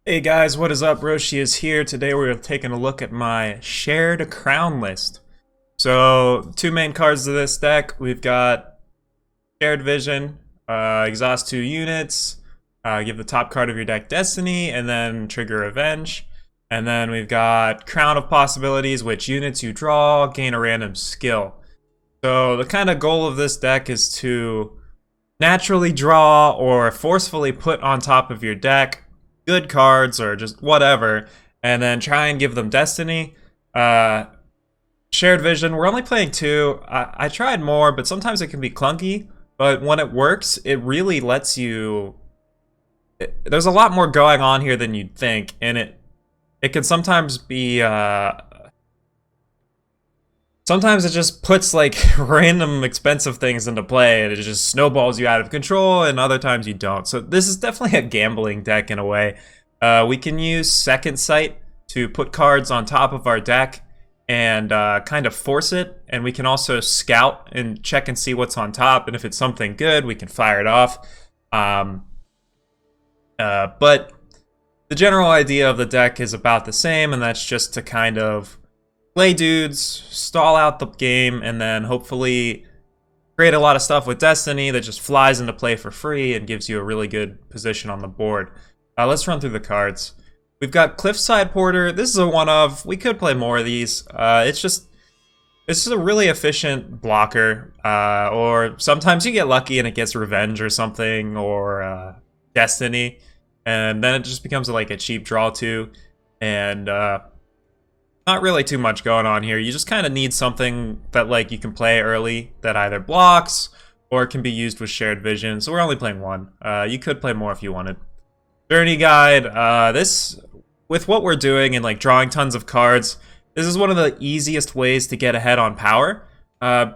Hey guys, what is up? Roshi is here. Today we're taking a look at my shared crown list. So, two main cards of this deck. We've got Shared Vision, exhaust 2 units, give the top card of your deck Destiny, and then trigger Revenge. And then we've got Crown of Possibilities, which units you draw gain a random skill. So the kind of goal of this deck is to naturally draw or forcefully put on top of your deck good cards or just whatever, and then try and give them destiny. Shared Vision, we're only playing two. I tried more, but sometimes it can be clunky. But when it works, it really lets you. There's a lot more going on here than you'd think, and it can sometimes be. Sometimes it just puts like random expensive things into play and it just snowballs you out of control, and other times you don't. So this is definitely a gambling deck in a way. We can use Second Sight to put cards on top of our deck and kind of force it. And we can also scout and check and see what's on top. And if it's something good, we can fire it off. But the general idea of the deck is about the same, and that's just to kind of play dudes, stall out the game, and then hopefully create a lot of stuff with Destiny that just flies into play for free and gives you a really good position on the board. Let's run through the cards. We've got Cliffside Porter. This is a one-of. We could play more of these. It's just a really efficient blocker. Or sometimes you get lucky and it gets Revenge or something, or Destiny, and then it just becomes like a cheap draw too. And not really too much going on here. You just kind of need something that like you can play early that either blocks or can be used with Shared Vision. So we're only playing one. You could play more if you wanted. Journey Guide. This, with what we're doing and like drawing tons of cards, this is one of the easiest ways to get ahead on power.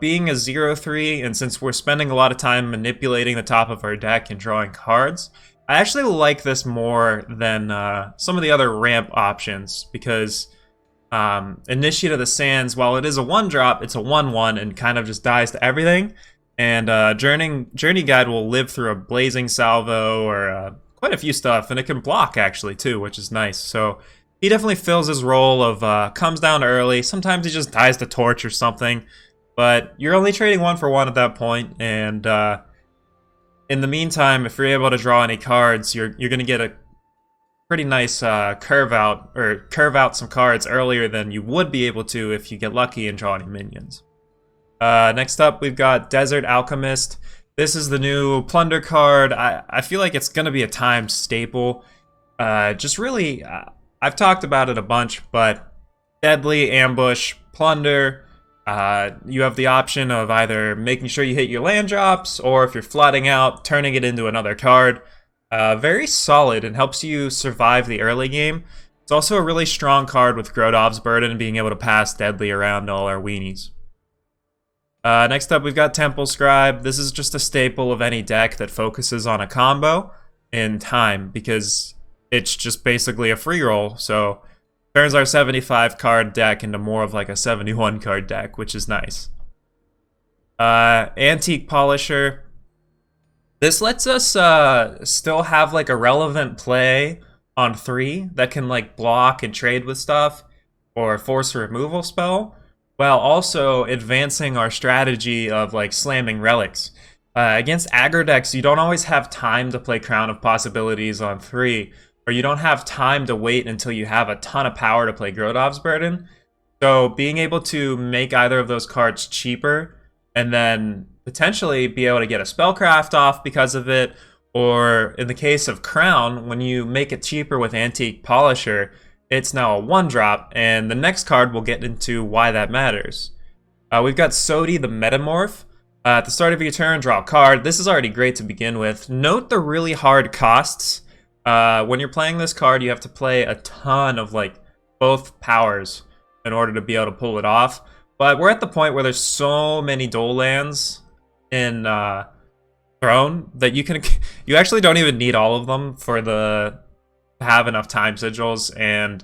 Being a 0-3, and since we're spending a lot of time manipulating the top of our deck and drawing cards, I actually like this more than some of the other ramp options, because Initiate of the Sands, while it is a 1-drop, it's a 1/1 and kind of just dies to everything. And Journey Guide will live through a Blazing Salvo or quite a few stuff, and it can block actually too, which is nice. So he definitely fills his role of comes down early. Sometimes he just dies to Torch or something, but you're only trading 1-for-1 at that point. And in the meantime, if you're able to draw any cards, you're going to get a pretty nice curve out some cards earlier than you would be able to if you get lucky and draw any minions. Next up, we've got Desert Alchemist. This is the new Plunder card. I feel like it's going to be a timed staple. Just really, I've talked about it a bunch, but Deadly, Ambush, Plunder. You have the option of either making sure you hit your land drops, or if you're flooding out, turning it into another card. Very solid and helps you survive the early game. It's also a really strong card with Grodov's Burden, being able to pass Deadly around all our weenies. Next up, we've got Temple Scribe. This is just a staple of any deck that focuses on a combo in time, because it's just basically a free roll. So turns our 75 card deck into more of like a 71 card deck, which is nice. Antique Polisher. This lets us still have like a relevant play on 3 that can like block and trade with stuff or force a removal spell, while also advancing our strategy of like slamming relics. Against aggro decks, you don't always have time to play Crown of Possibilities on 3, or you don't have time to wait until you have a ton of power to play Grodov's Burden. So being able to make either of those cards cheaper and then potentially be able to get a spellcraft off because of it, or in the case of Crown, when you make it cheaper with Antique Polisher, it's now a 1-drop, and the next card we'll get into why that matters. We've got Sodi the Metamorph. At the start of your turn, draw a card. This is already great to begin with. Note the really hard costs. When you're playing this card, you have to play a ton of like both powers in order to be able to pull it off. But we're at the point where there's so many Dole lands in Throne that you actually don't even need all of them to have enough time sigils, and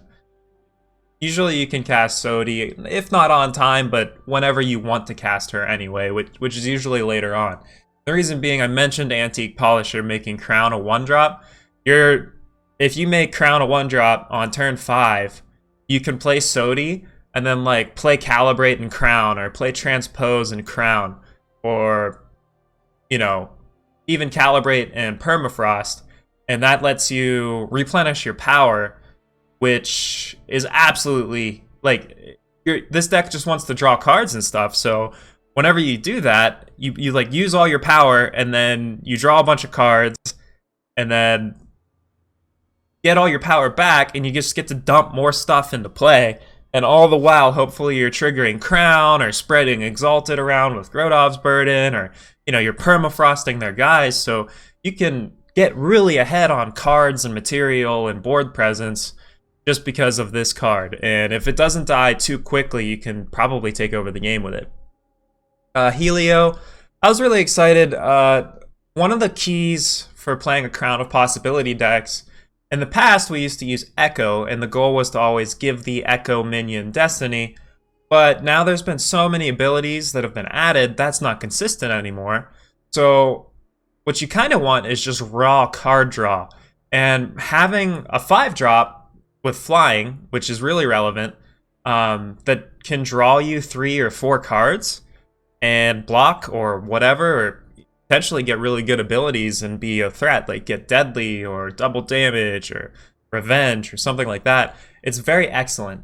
usually you can cast Sodi, if not on time, but whenever you want to cast her anyway, which is usually later on. The reason being, I mentioned Antique Polisher making Crown a 1-drop. You're if you make Crown a 1-drop on turn 5, you can play Sodi and then like play Calibrate and Crown, or play Transpose and Crown, or you know, even Calibrate and Permafrost, and that lets you replenish your power, which is absolutely like this deck just wants to draw cards and stuff. So whenever you do that, you like use all your power, and then you draw a bunch of cards, and then get all your power back, and you just get to dump more stuff into play. And all the while, hopefully you're triggering Crown or spreading Exalted around with Grodov's Burden, or you're permafrosting their guys, so you can get really ahead on cards and material and board presence just because of this card. And if it doesn't die too quickly, you can probably take over the game with it. Helio, I was really excited. One of the keys for playing a Crown of Possibility decks, in the past we used to use Echo, and the goal was to always give the Echo minion Destiny, but now there's been so many abilities that have been added, that's not consistent anymore. So what you kind of want is just raw card draw, and having a 5-drop with flying, which is really relevant, that can draw you 3 or 4 cards and block or whatever, or potentially get really good abilities and be a threat, like get Deadly or Double Damage or Revenge or something like that. It's very excellent.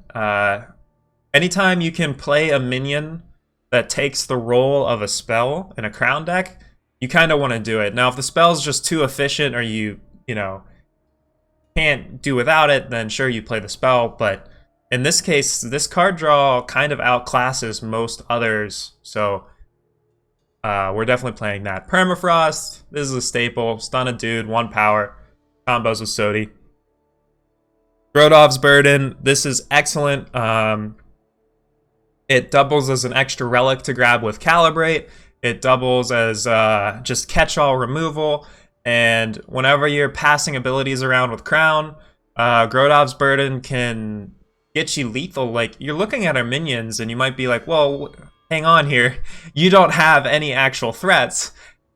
Anytime you can play a minion that takes the role of a spell in a Crown deck, you kind of want to do it. Now, if the spell's just too efficient, or you can't do without it, then sure, you play the spell. But in this case, this card draw kind of outclasses most others, so we're definitely playing that. Permafrost, this is a staple. Stun a dude, 1 power, combos with Sodi. Grodov's Burden, this is excellent. It doubles as an extra relic to grab with Calibrate. It doubles as just catch-all removal. And whenever you're passing abilities around with Crown, Grodov's Burden can get you lethal. Like, you're looking at our minions, and you might be like, well, hang on here. You don't have any actual threats.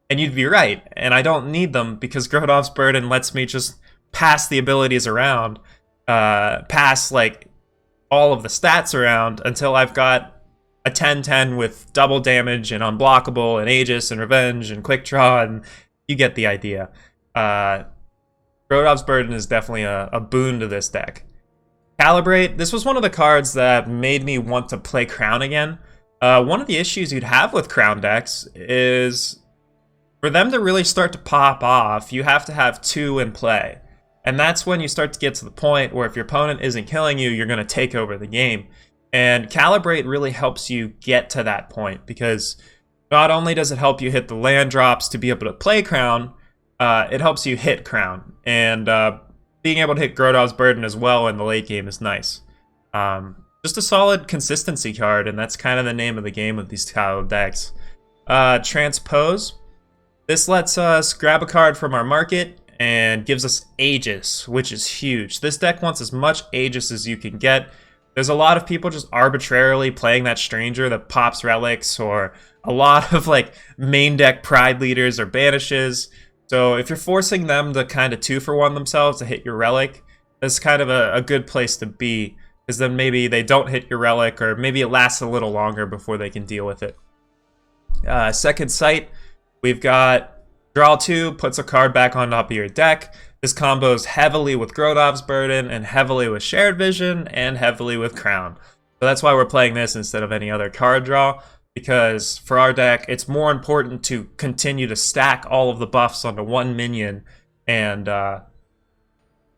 And you'd be right. And I don't need them, because Grodov's Burden lets me just pass the abilities around. Pass, like, all of the stats around until I've got a 10-10 with double damage and unblockable and Aegis and Revenge and Quick Draw, and you get the idea. Grodov's Burden is definitely a boon to this deck. Calibrate, this was one of the cards that made me want to play Crown again. One of the issues you'd have with Crown decks is, for them to really start to pop off, you have to have 2 in play. And that's when you start to get to the point where if your opponent isn't killing you, you're going to take over the game. And Calibrate really helps you get to that point, because not only does it help you hit the land drops to be able to play Crown, it helps you hit Crown. And being able to hit Grodov's Burden as well in the late game is nice. Just a solid consistency card, and that's kind of the name of the game with these style of decks. Transpose. This lets us grab a card from our market and gives us Aegis, which is huge. This deck wants as much Aegis as you can get. There's a lot of people just arbitrarily playing that Stranger that pops relics, or a lot of like main deck Pride leaders or banishes. So if you're forcing them to kind of 2-for-1 themselves to hit your relic, that's kind of a good place to be, because then maybe they don't hit your relic, or maybe it lasts a little longer before they can deal with it. Second Sight, we've got draw 2, puts a card back on top of your deck. This combos heavily with Grodov's Burden, and heavily with Shared Vision, and heavily with Crown. So that's why we're playing this instead of any other card draw, because for our deck, it's more important to continue to stack all of the buffs onto one minion, and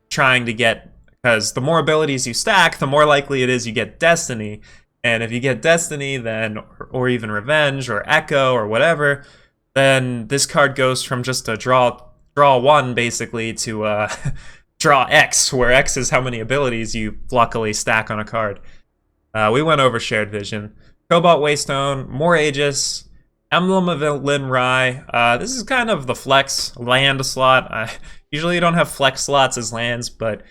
trying to get, because the more abilities you stack, the more likely it is you get Destiny. And if you get Destiny, then, or even Revenge, or Echo, or whatever, then this card goes from just a draw 1 basically to draw X, where X is how many abilities you luckily stack on a card. We went over Shared Vision. Cobalt Waystone, more Aegis, Emblem of Linrai. This is kind of the flex land slot. Usually you don't have flex slots as lands, but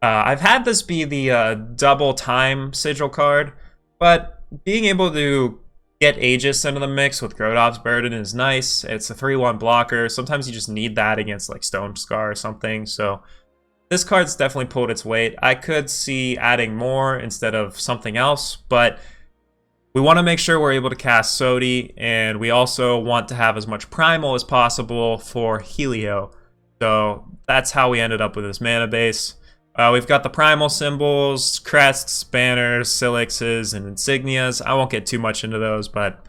I've had this be the double time sigil card, but being able to get Aegis into the mix with Grodov's Burden is nice. It's a 3-1 blocker. Sometimes you just need that against like Stone Scar or something. So this card's definitely pulled its weight. I could see adding more instead of something else, but we want to make sure we're able to cast Sodi, and we also want to have as much Primal as possible for Helio. So that's how we ended up with this mana base. We've got the Primal symbols, crests, banners, silixes, and insignias. I won't get too much into those, but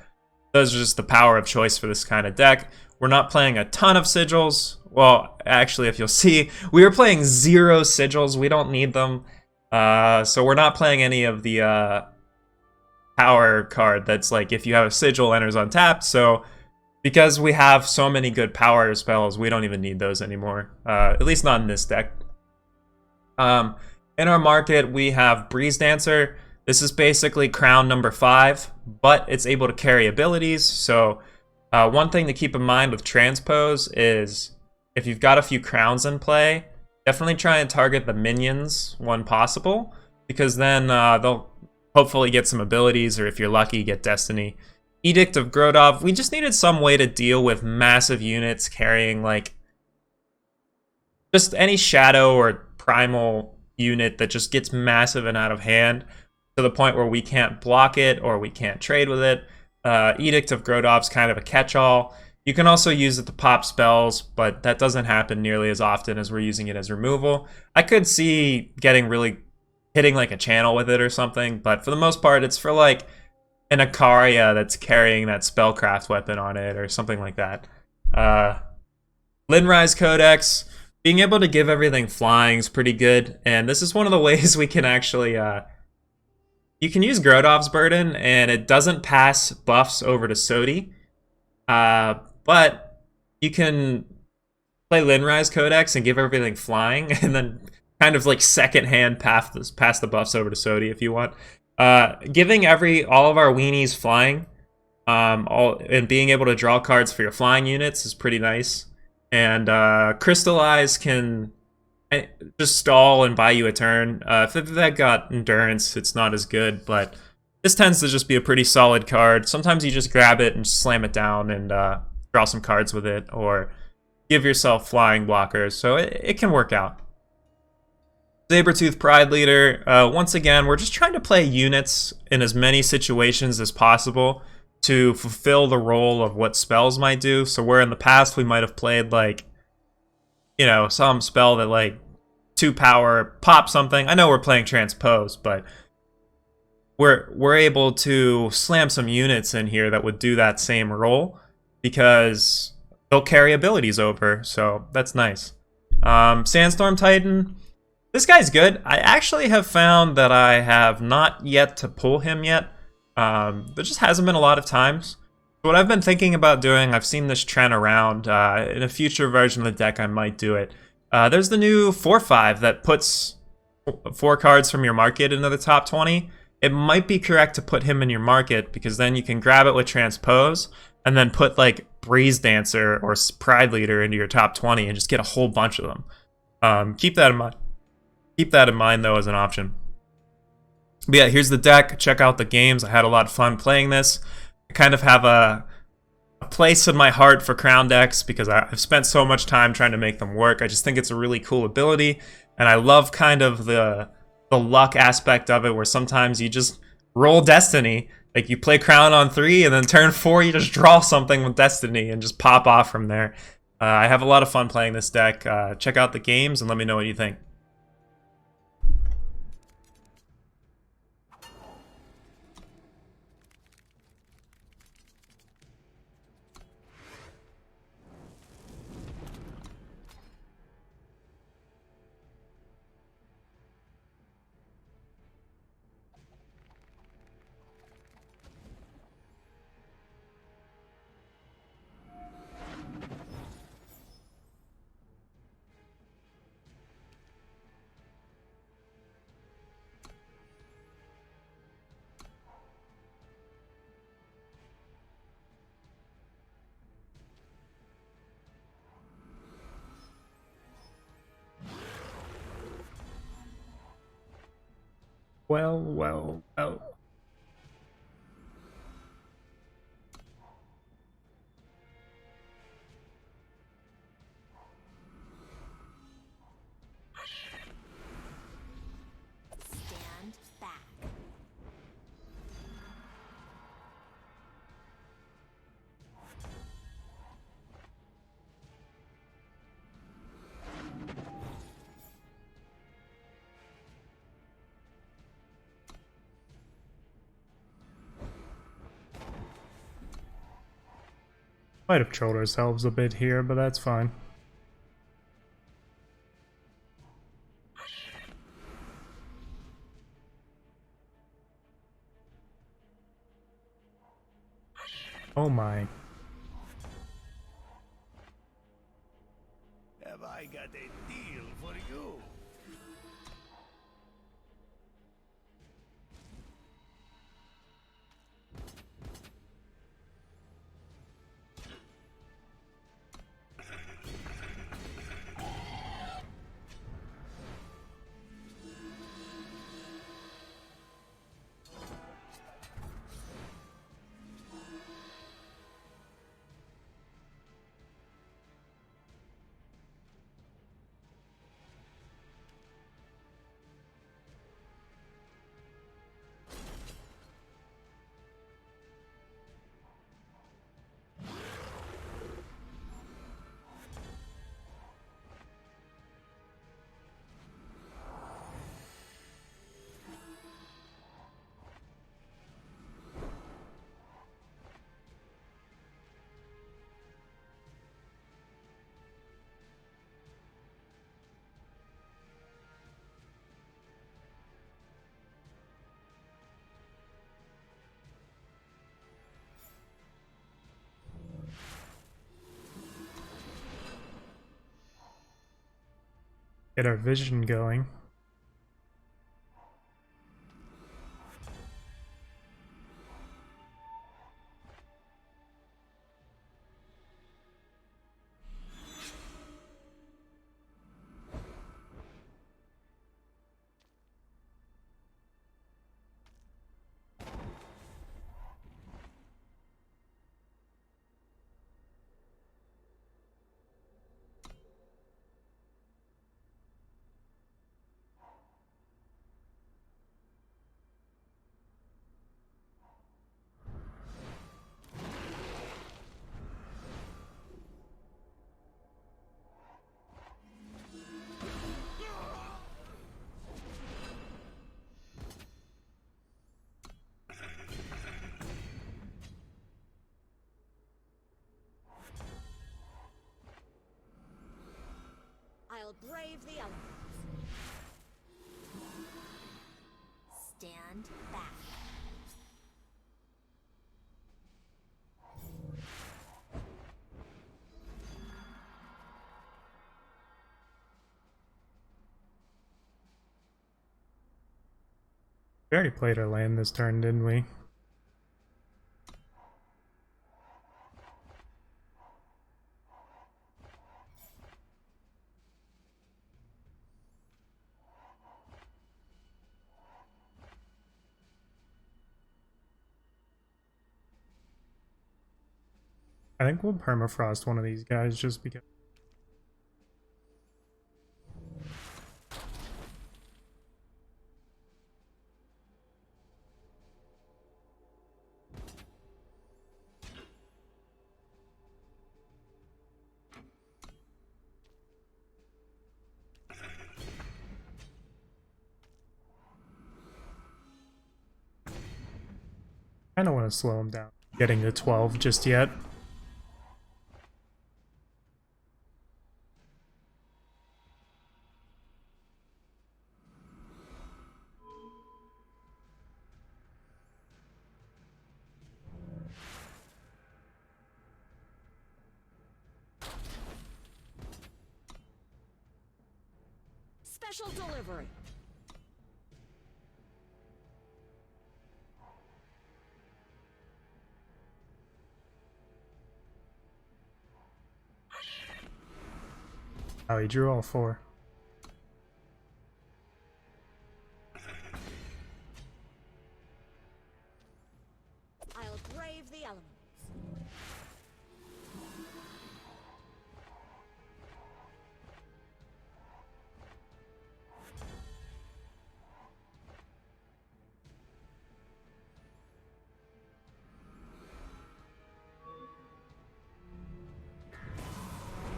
those are just the power of choice for this kind of deck. We're not playing a ton of sigils. Well, actually, if you'll see, we are playing 0 sigils. We don't need them. So we're not playing any of the power card that's like if you have a sigil, enters untapped. So because we have so many good power spells, we don't even need those anymore. At least not in this deck. In our market, we have Breeze Dancer. This is basically crown number 5, but it's able to carry abilities. So one thing to keep in mind with transpose is if you've got a few crowns in play, definitely try and target the minions when possible, because then they'll hopefully get some abilities, or if you're lucky, get Destiny. Edict of Grodov, we just needed some way to deal with massive units carrying like just any shadow or primal unit that just gets massive and out of hand to the point where we can't block it or we can't trade with it. Edict of Grodov's kind of a catch-all. You can also use it to pop spells, but that doesn't happen nearly as often as we're using it as removal. I could see hitting like a channel with it or something, but for the most part, it's for like an Ikaria that's carrying that spellcraft weapon on it or something like that. Linrise Codex, being able to give everything flying is pretty good, and this is one of the ways we can actually you can use Grodov's Burden, and it doesn't pass buffs over to Sodi, but you can play Linrise Codex and give everything flying, and then kind of like second-hand pass the buffs over to Sodi if you want. Giving all of our weenies flying, and being able to draw cards for your flying units is pretty nice. And Crystallize can just stall and buy you a turn. If that got Endurance, it's not as good, but this tends to just be a pretty solid card. Sometimes you just grab it and slam it down and draw some cards with it, or give yourself flying blockers, so it can work out. Sabertooth Pride Leader, once again, we're just trying to play units in as many situations as possible to fulfill the role of what spells might do. So where in the past we might have played like, you know, some spell that like 2 power pop something. I know we're playing transpose, but we're able to slam some units in here that would do that same role because they'll carry abilities over. So that's nice. Sandstorm Titan. This guy's good. I actually have found that I have not yet to pull him yet. There just hasn't been a lot of times. What I've been thinking about doing, I've seen this trend around. In a future version of the deck, I might do it. There's the new 4/5 that puts 4 cards from your market into the top 20. It might be correct to put him in your market because then you can grab it with Transpose and then put like Breeze Dancer or Pride Leader into your top 20 and just get a whole bunch of them. Keep that in mind. Keep that in mind, though, as an option. But yeah, here's the deck. Check out the games. I had a lot of fun playing this. I kind of have a place in my heart for crown decks because I've spent so much time trying to make them work. I just think it's a really cool ability, and I love kind of the luck aspect of it, where sometimes you just roll Destiny. Like, you play crown on 3, and then turn 4, you just draw something with Destiny and just pop off from there. I have a lot of fun playing this deck. Check out the games and let me know what you think. Well. Might have trolled ourselves a bit here, but that's fine. Oh my. Have I got a deal for you? Get our vision going. I'll brave the elements. Stand back. We already played our land this turn, didn't we? I think we'll permafrost one of these guys just because. I don't want to slow him down getting to 12 just yet. Special delivery. Oh, he drew all 4. I'll brave the elements.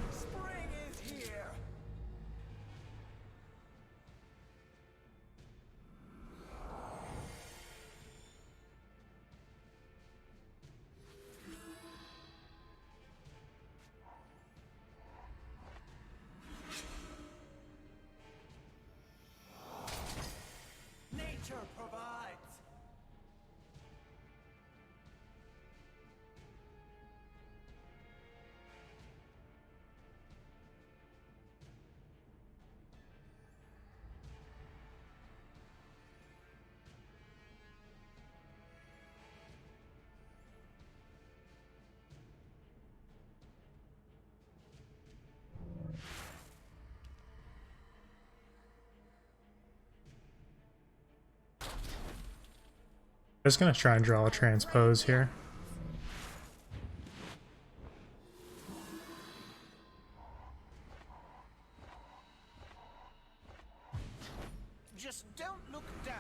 Spring is here. nature provides. Just gonna try and draw a transpose here. Just don't look down.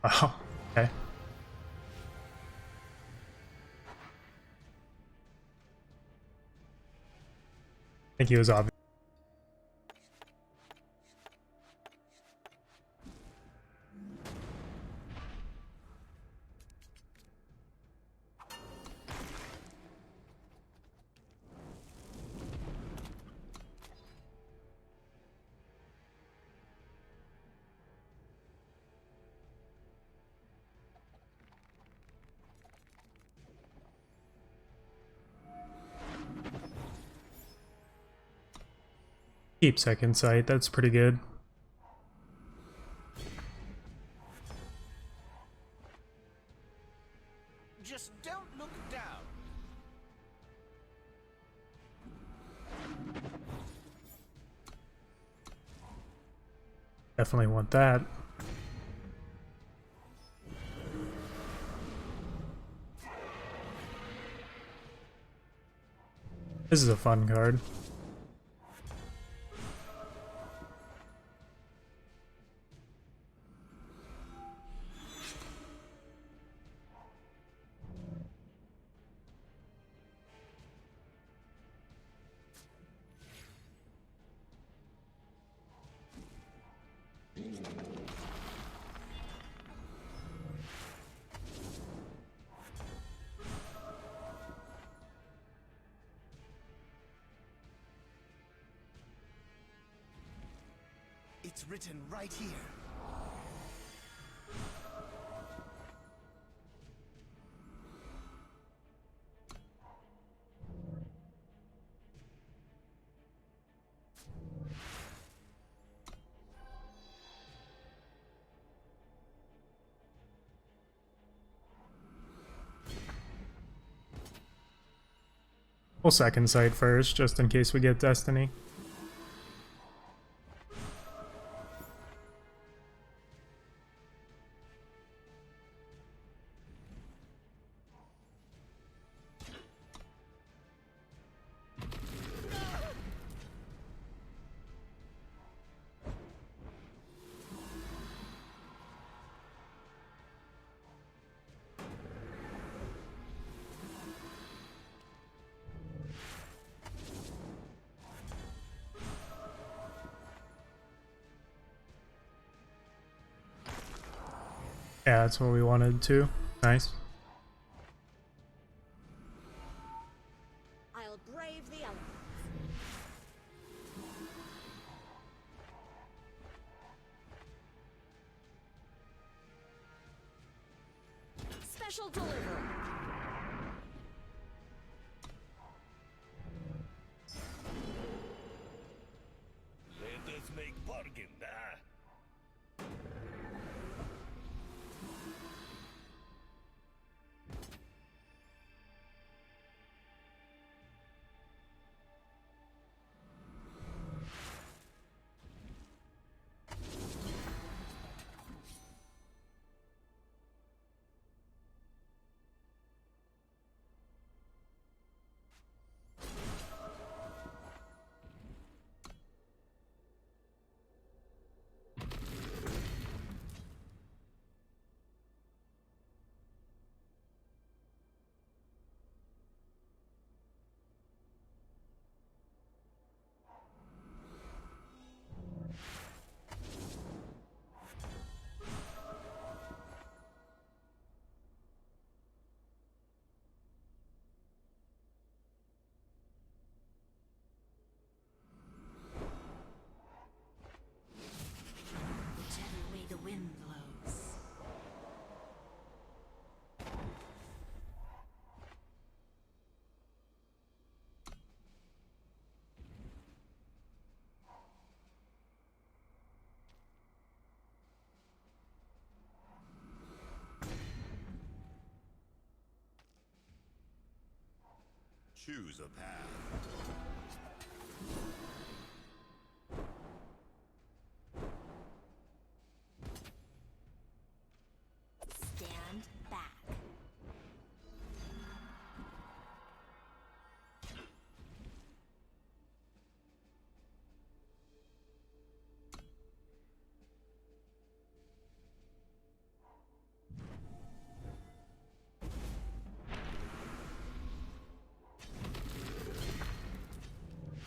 Oh, okay. I think he was obvious. Keep second sight, that's pretty good. Just don't look down. Definitely want that. This is a fun card. It's written right here. We'll second sight first, just in case we get Destiny. Yeah, that's what we wanted to. Nice. I'll brave the elements. Special delivery. Let us make bargain, ah. Choose a path. Stand back.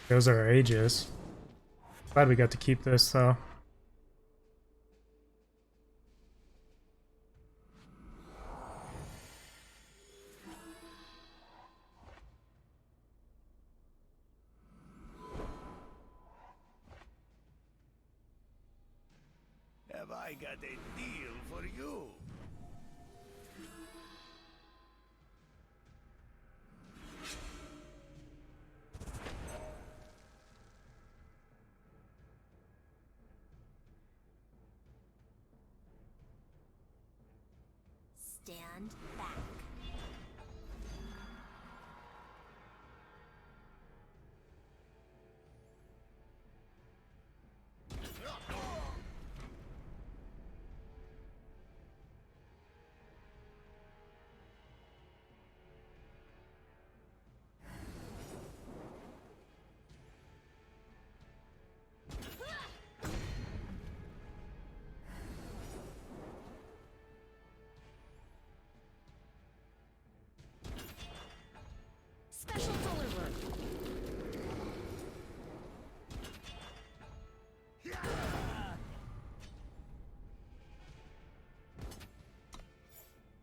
Those are ages. Glad we got to keep this though. Have I got a deal for you? Stand back. Special delivery.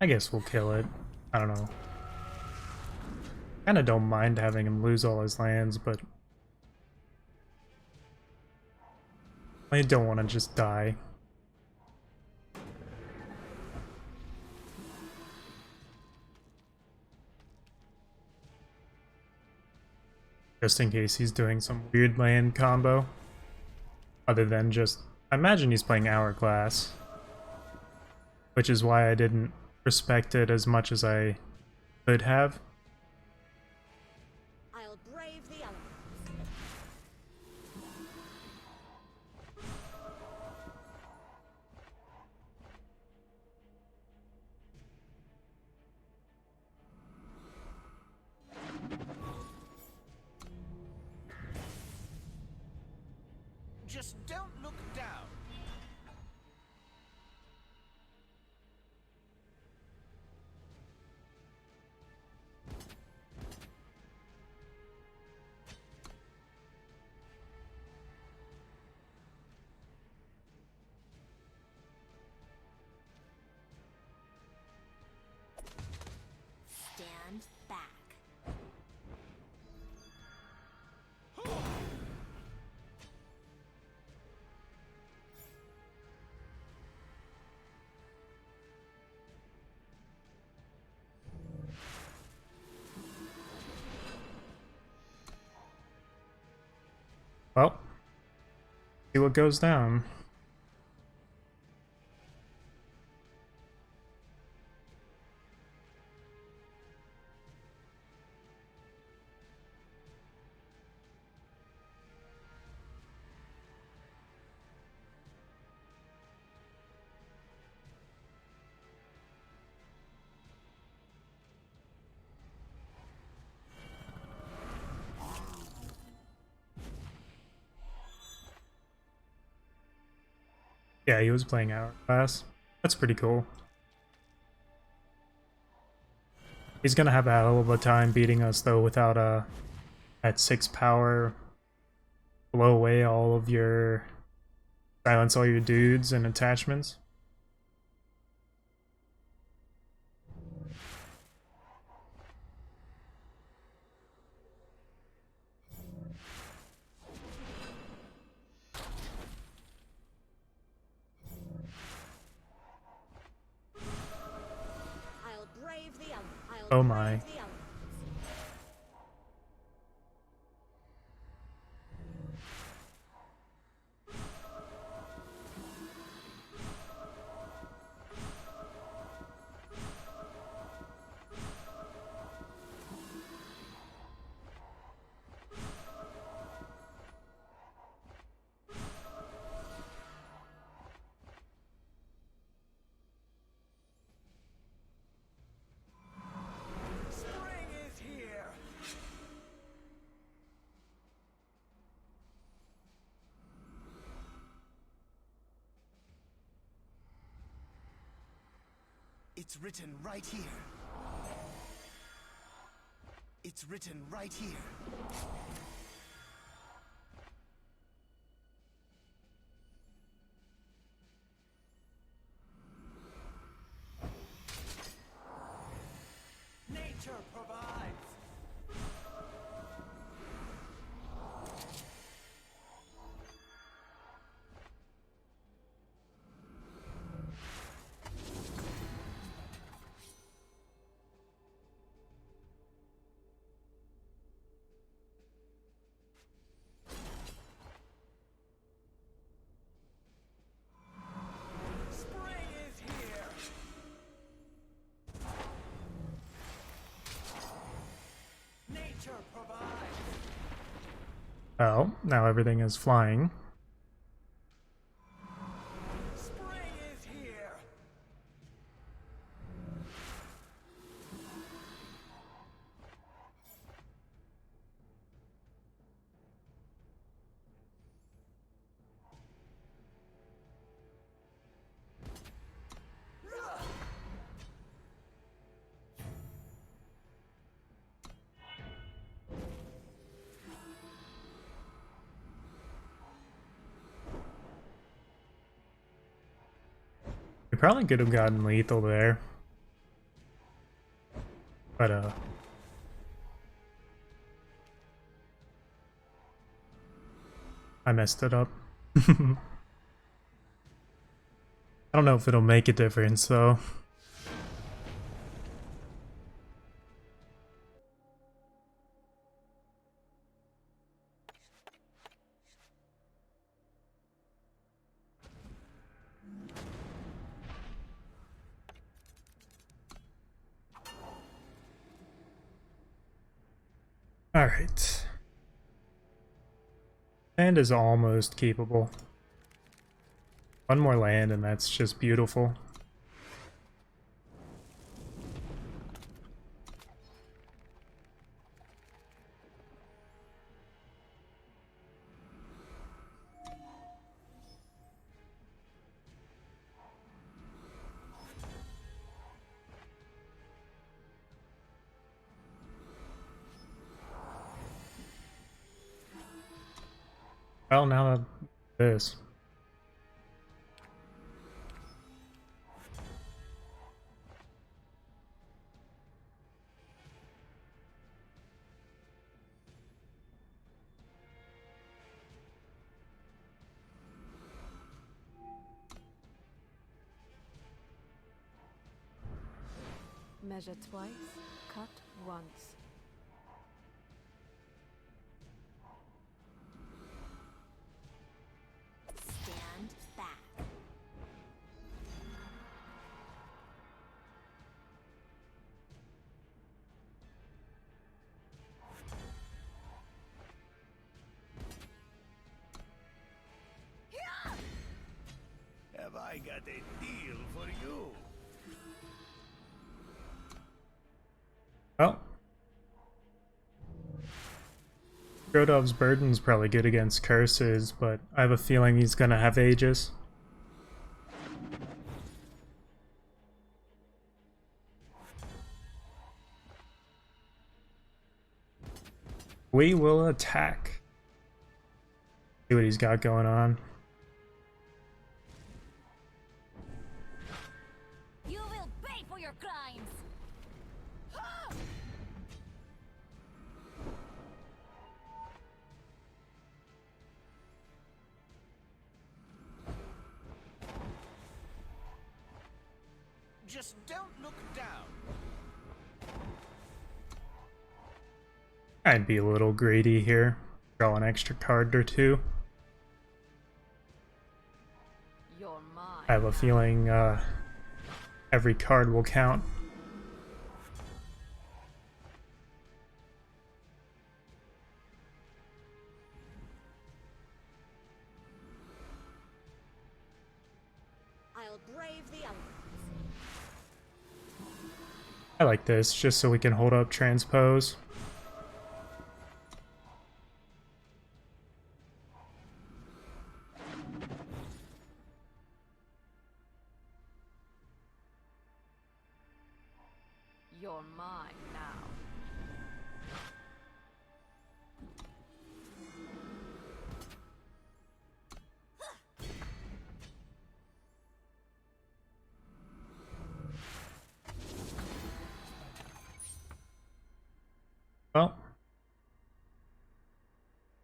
I guess we'll kill it. I don't know. Kinda don't mind having him lose all his lands, but I don't want to just die. Just in case he's doing some weird land combo. Other than just... I imagine he's playing Hourglass. Which is why I didn't respect it as much as I could have. I'll brave the elements. Just don't look down. Stand back. Well, see what goes down. Yeah, he was playing Hourglass. That's pretty cool. He's gonna have a hell of a time beating us though without at 6 power blow away all of your silence all your dudes and attachments. I'll brave the elements. Oh my. Brave the elements. It's written right here. It's written right here. Nature provides. Spring is here. Nature provides. Oh, now everything is flying. Spring is here. We probably could have gotten lethal there. But I messed it up. I don't know if it'll make a difference though. Alright. Land is almost keepable. One more land and that's just beautiful. Well, now this. Measure twice, cut once. Stand back. Have I got a deal for you? Well. Grodov's Burden's probably good against curses, but I have a feeling he's gonna have Aegis. We will attack. See what he's got going on. You will pay for your crimes. Just don't look down. I'd be a little greedy here. Draw an extra card or two. You're mine. I have a feeling every card will count. I'll brave the elements. I like this, just so we can hold up transpose. You're mine now. Well,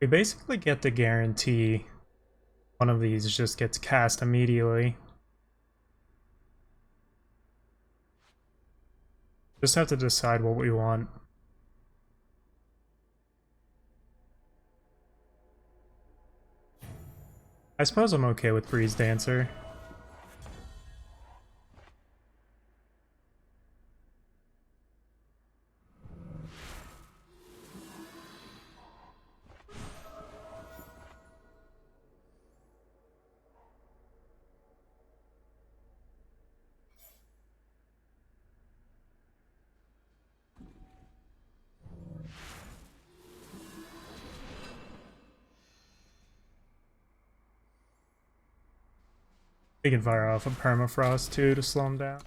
we basically get the guarantee one of these just gets cast immediately. Just have to decide what we want. I suppose I'm okay with Breeze Dancer. We can fire off a Permafrost too to slow him down.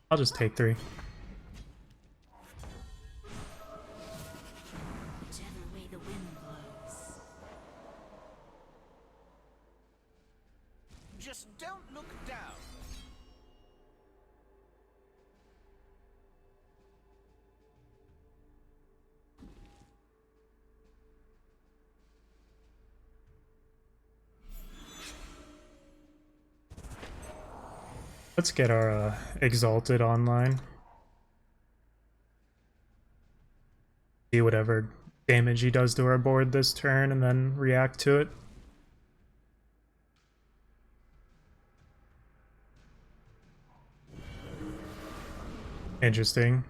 I'll just take 3. Whichever way the wind blows. Just don't look down. Let's get our Exalted online. See whatever damage he does to our board this turn and then react to it. Interesting.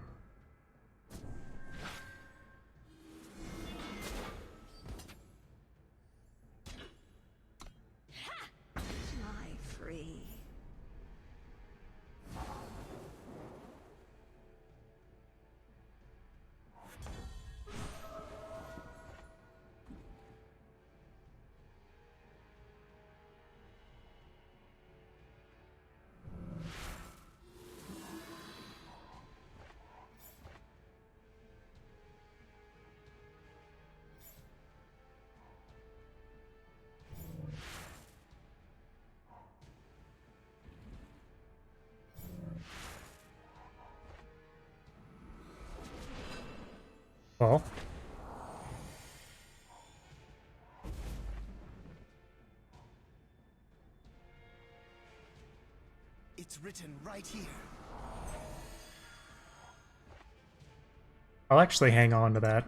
Fly free. Well, It's written right here. I'll actually hang on to that.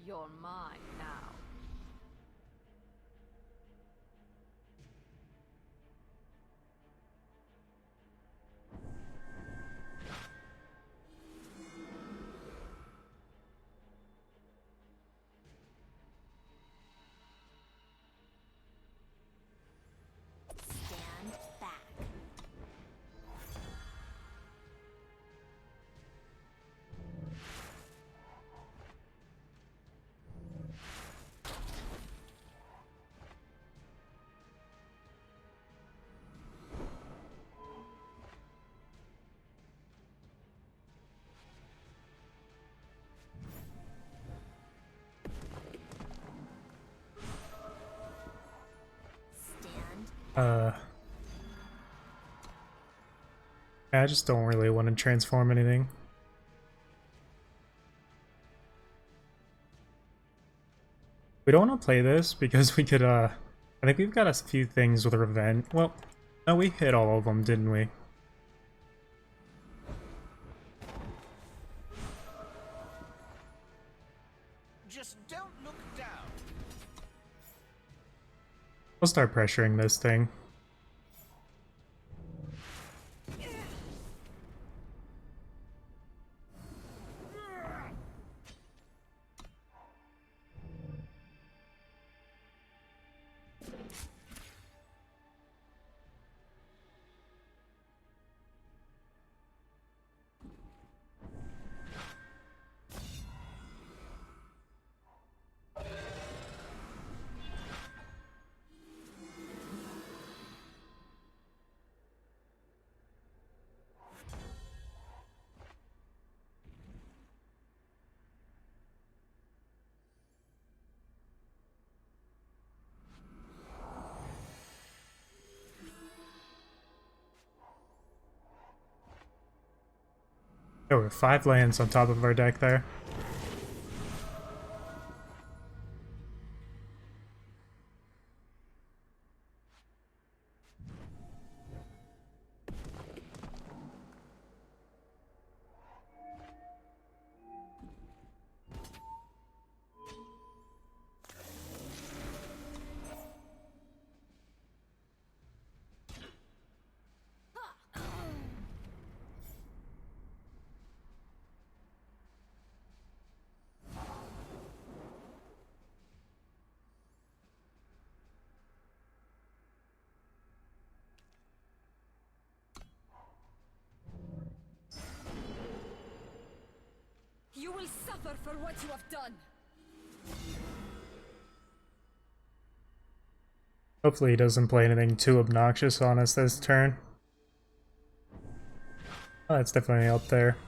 You're mine now. Stand back. I just don't really want to transform anything. We don't want to play this because we could, I think we've got a few things with revenge. Well, No, we hit all of them, didn't we? Just don't look down. We'll start pressuring this thing. There were 5 lands on top of our deck there. You will suffer for what you have done. Hopefully he doesn't play anything too obnoxious on us this turn. Oh, that's definitely up there.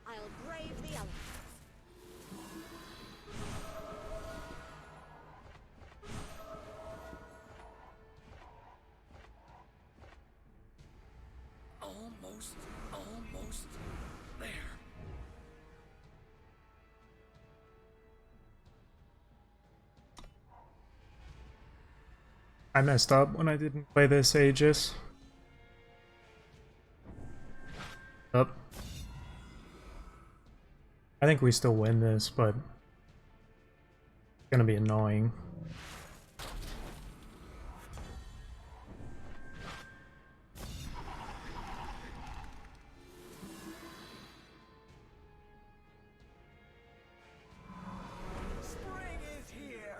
I'll brave the elements. Almost there. I messed up when I didn't play this Aegis. Up. I think we still win this, but it's gonna be annoying. Spring is here.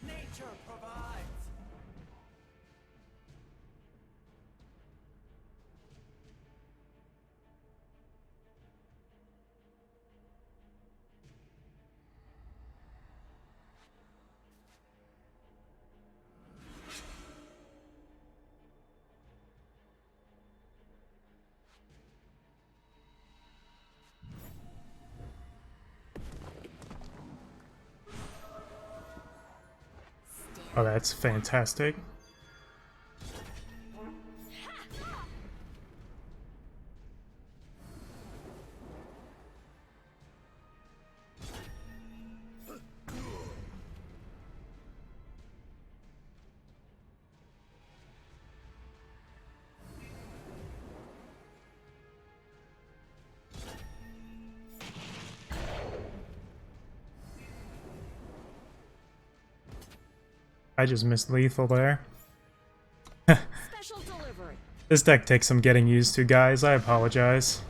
Nature provides. Oh, that's fantastic. I just missed lethal there. Special delivery. This deck takes some getting used to, guys. I apologize.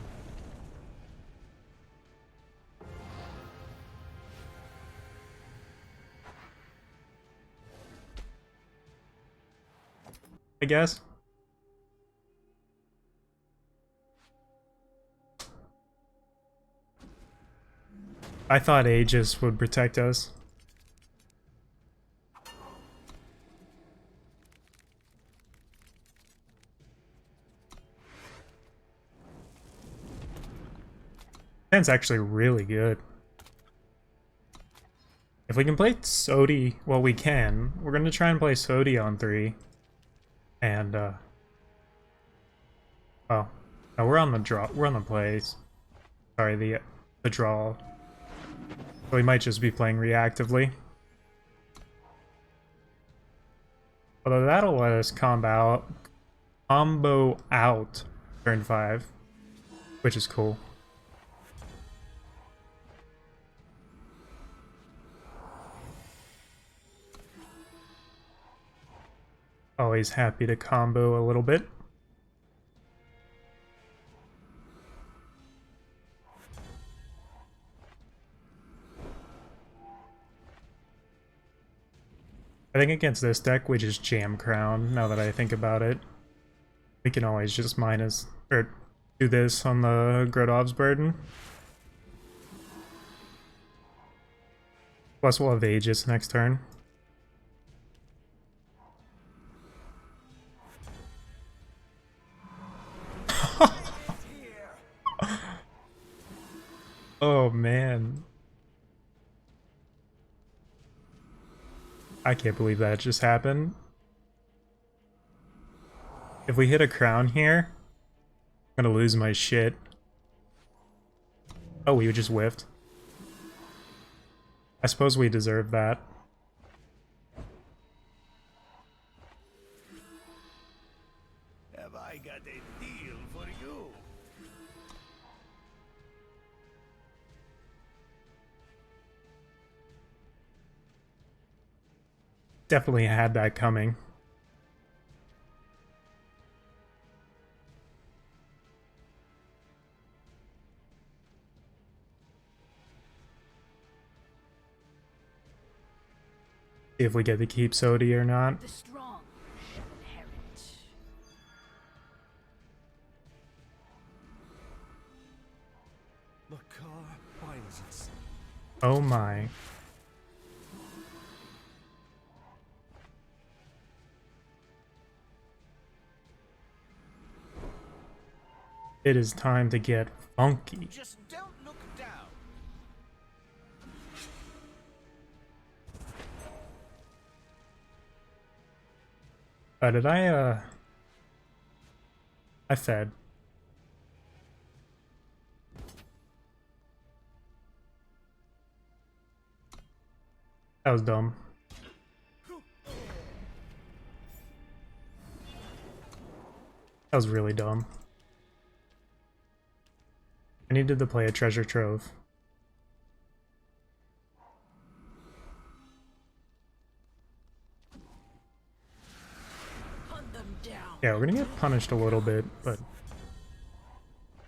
I guess. I thought Aegis would protect us. That's actually really good. If we can play Sodi, well, we can. We're gonna try and play Sodi on 3. And, oh. No, we're on the draw. We're on the plays. Sorry, the draw. So we might just be playing reactively. Although that'll let us combo out turn 5, which is cool. Always happy to combo a little bit. I think against this deck, we just jam Crown, now that I think about it. We can always just minus, or do this on the Grodov's Burden. Plus we'll have Aegis next turn. Oh man. I can't believe that just happened. If we hit a crown here, I'm gonna lose my shit. Oh, we just whiffed. I suppose we deserve that. Have I got a deal for you? Definitely had that coming. See if we get to keep Sodi or not. The strong shall inherit. Makar binds us. Oh my. It is time to get funky. Just don't look down. Did I fed. That was dumb. That was really dumb. I needed to play a treasure trove. Hunt them down. Yeah, we're gonna get punished a little bit, but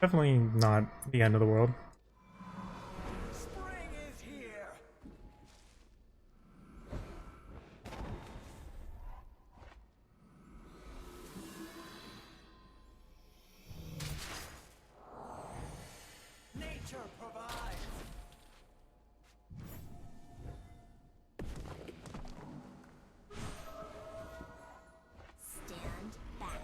definitely not the end of the world. Spring is here. Nature provides. Stand back.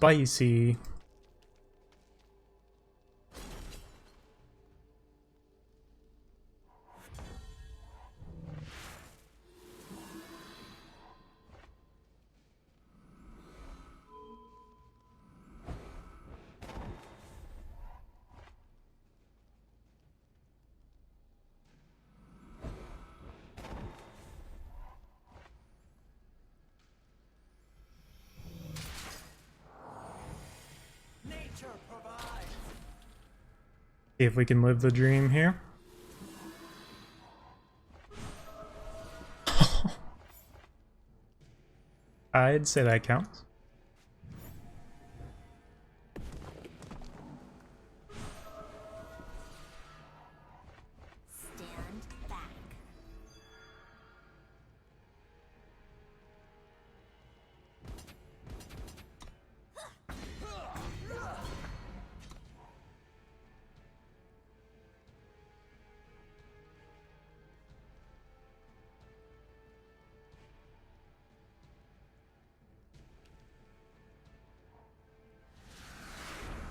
spicy. Nature provides. See if we can live the dream here. I'd say that counts. Stand back.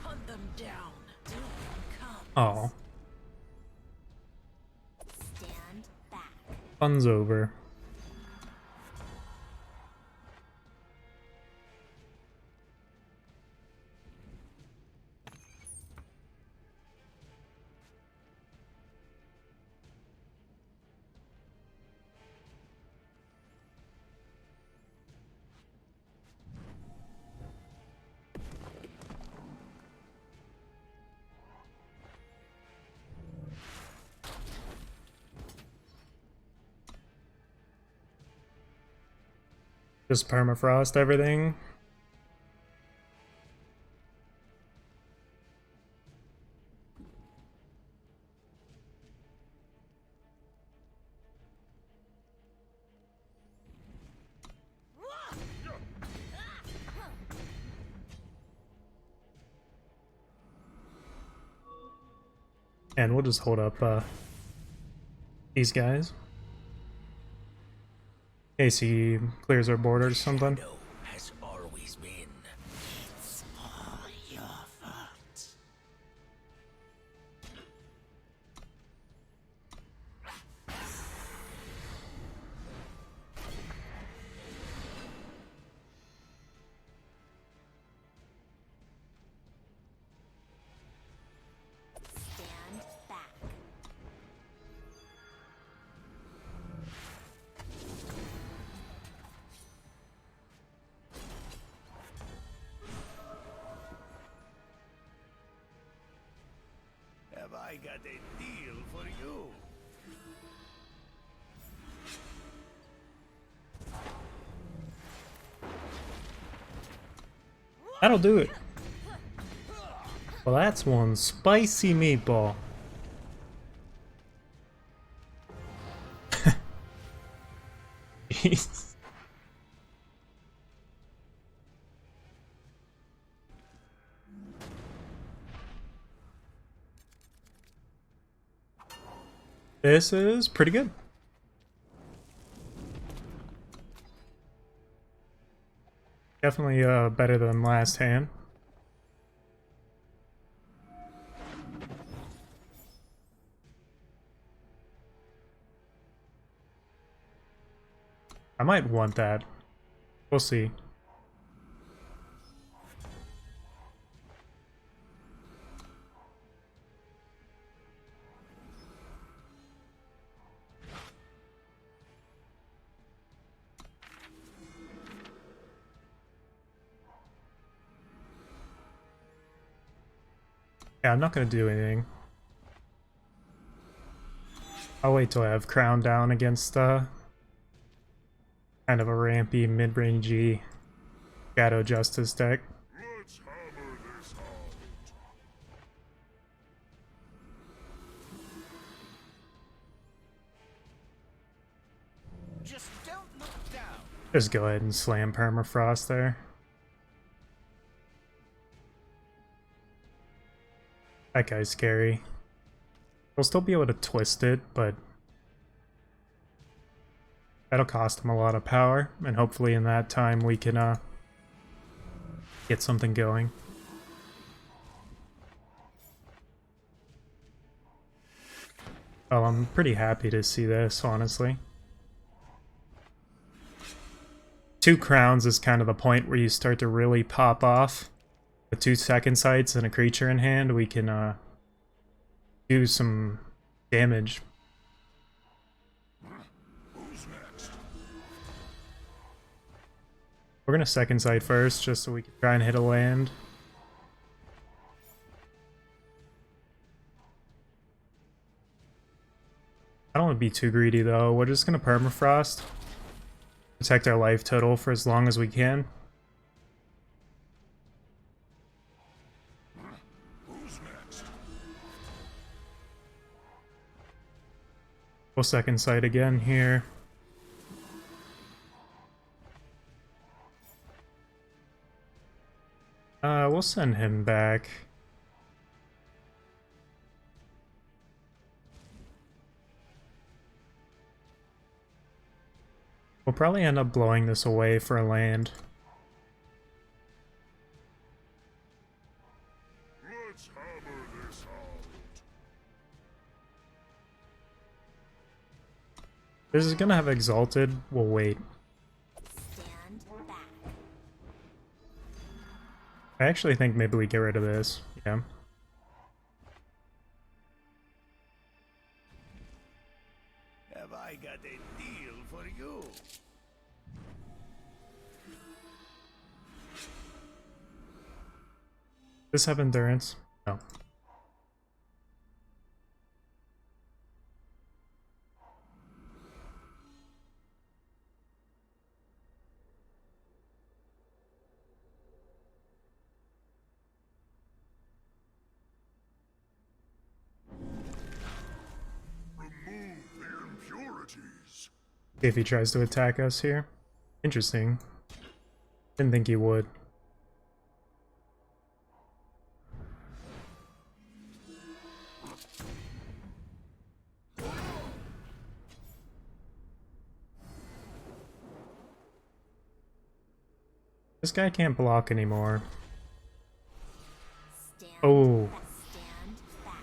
Hunt them down. Do them come. Oh, Stand back. fun's over. Just permafrost everything. And we'll just hold up these guys. In case he clears our border or something. Shadow has always been. It's all your fault. Stand back. Have I got a deal for you? That'll do it. Well, that's one spicy meatball. Jeez. This is pretty good. Definitely better than last hand. I might want that. We'll see. Yeah, I'm not gonna do anything. I'll wait till I have Crown down against kind of a rampy mid-rangey Shadow Justice deck. Let's hammer this out. Just don't look down. Just go ahead and slam Permafrost there. That guy's scary. We'll still be able to twist it, but that'll cost him a lot of power, and hopefully in that time we can get something going. Oh, I'm pretty happy to see this, honestly. 2 crowns is kind of the point where you start to really pop off. With 2 second sights and a creature in hand, we can do some damage. Who's next? We're gonna second sight first, just so we can try and hit a land. I don't want to be too greedy though. We're just gonna permafrost. Protect our life total for as long as we can. Who's next? We'll second sight again here. We'll send him back. We'll probably end up blowing this away for a land. Let's hammer this out. This is gonna have Exalted. We'll wait. Stand back. I actually think maybe we get rid of this. Yeah. Have I got a deal for you? Does this have endurance? No. Remove the impurities. See if he tries to attack us here. Interesting. Didn't think he would. This guy can't block anymore. Stand, Oh. stand back.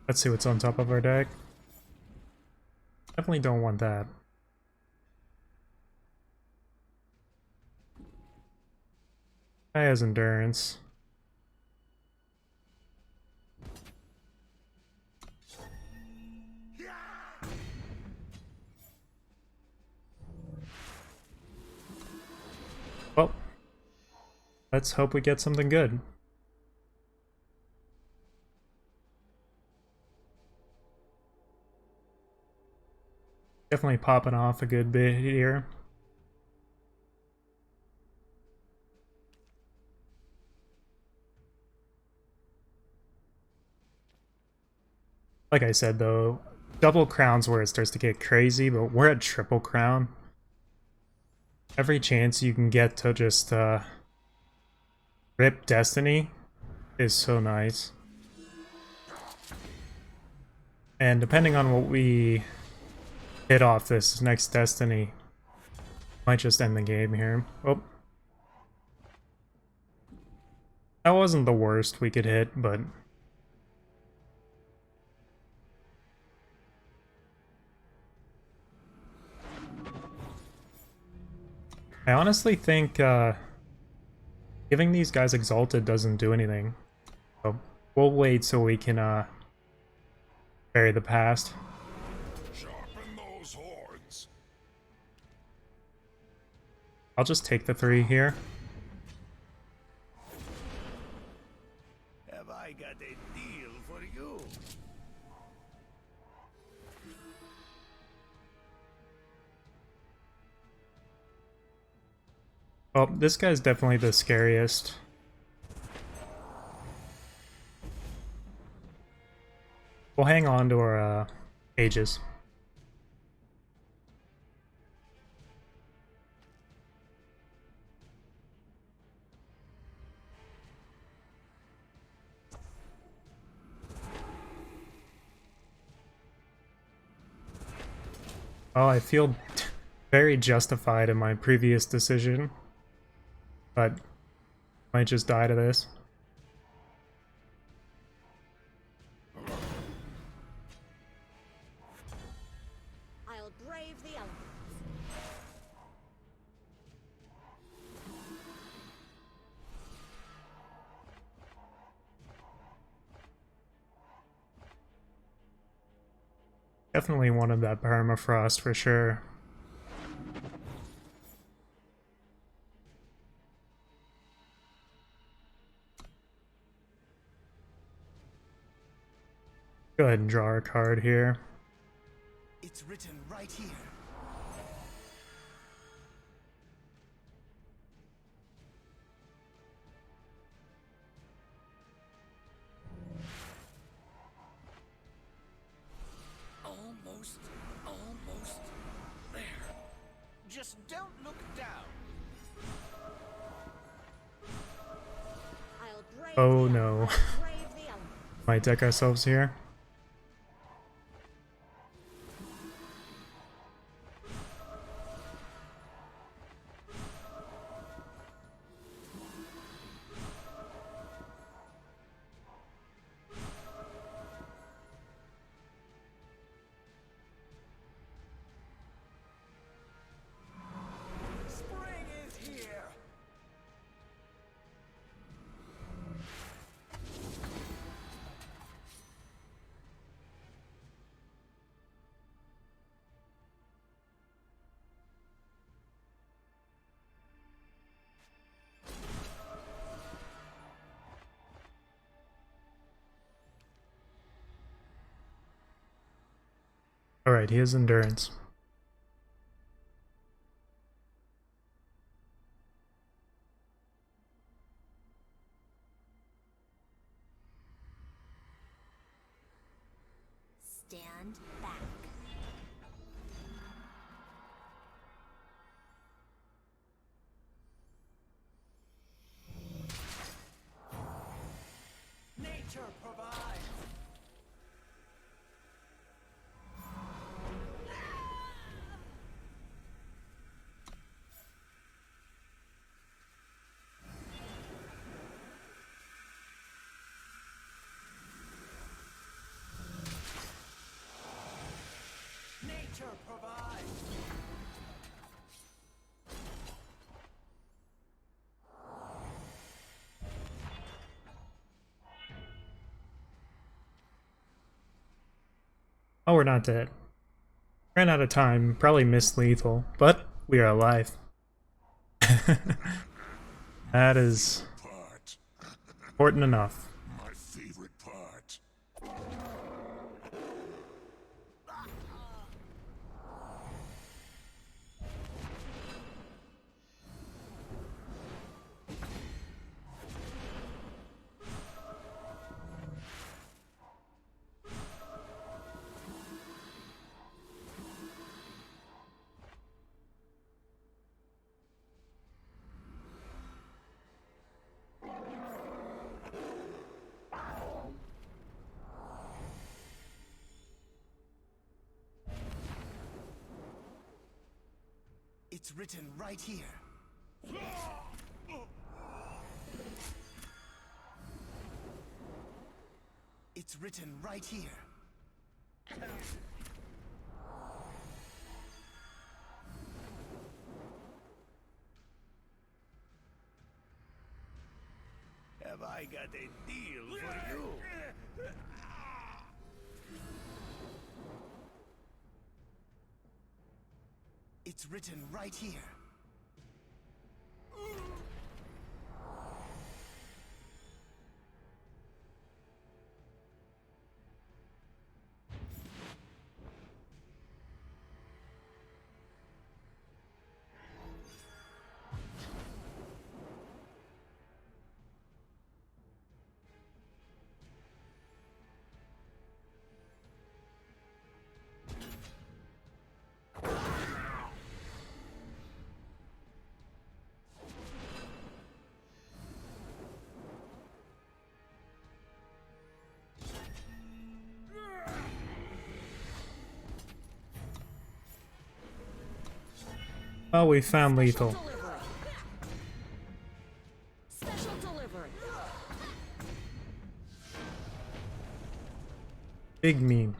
Let's see what's on top of our deck. Definitely don't want that. Guy has endurance. Well, let's hope we get something good. Definitely popping off a good bit here. Like I said though, double crown's where it starts to get crazy, but we're at triple crown. Every chance you can get to just rip Destiny is so nice. And depending on what we hit off this next Destiny, might just end the game here. Oh. That wasn't the worst we could hit, but I honestly think giving these guys Exalted doesn't do anything. So we'll wait so we can bury the past. Sharpen those horns. I'll just take the 3 here. Have I got a deal for you? Well, this guy's definitely the scariest. We'll hang on to our ages. Well, I feel very justified in my previous decision, but might just die to this. I'll brave the elements. Definitely wanted that permafrost for sure. Go ahead and draw a card here. It's written right here. Almost there. Just don't look down. I'll brave Oh the no. elements. I'll brave the elements. Might deck ourselves here. Spring is here. Alright, he has endurance. Stand back. Nature provides. Nature provides. Oh, we're not dead. Ran out of time, probably missed lethal, but we are alive. That is Part. important enough. My favorite part. It's written right here. It's written right here. Have I got a deal for you? It's written right here. Oh, we found lethal. Delivery. Special delivery. Big meme.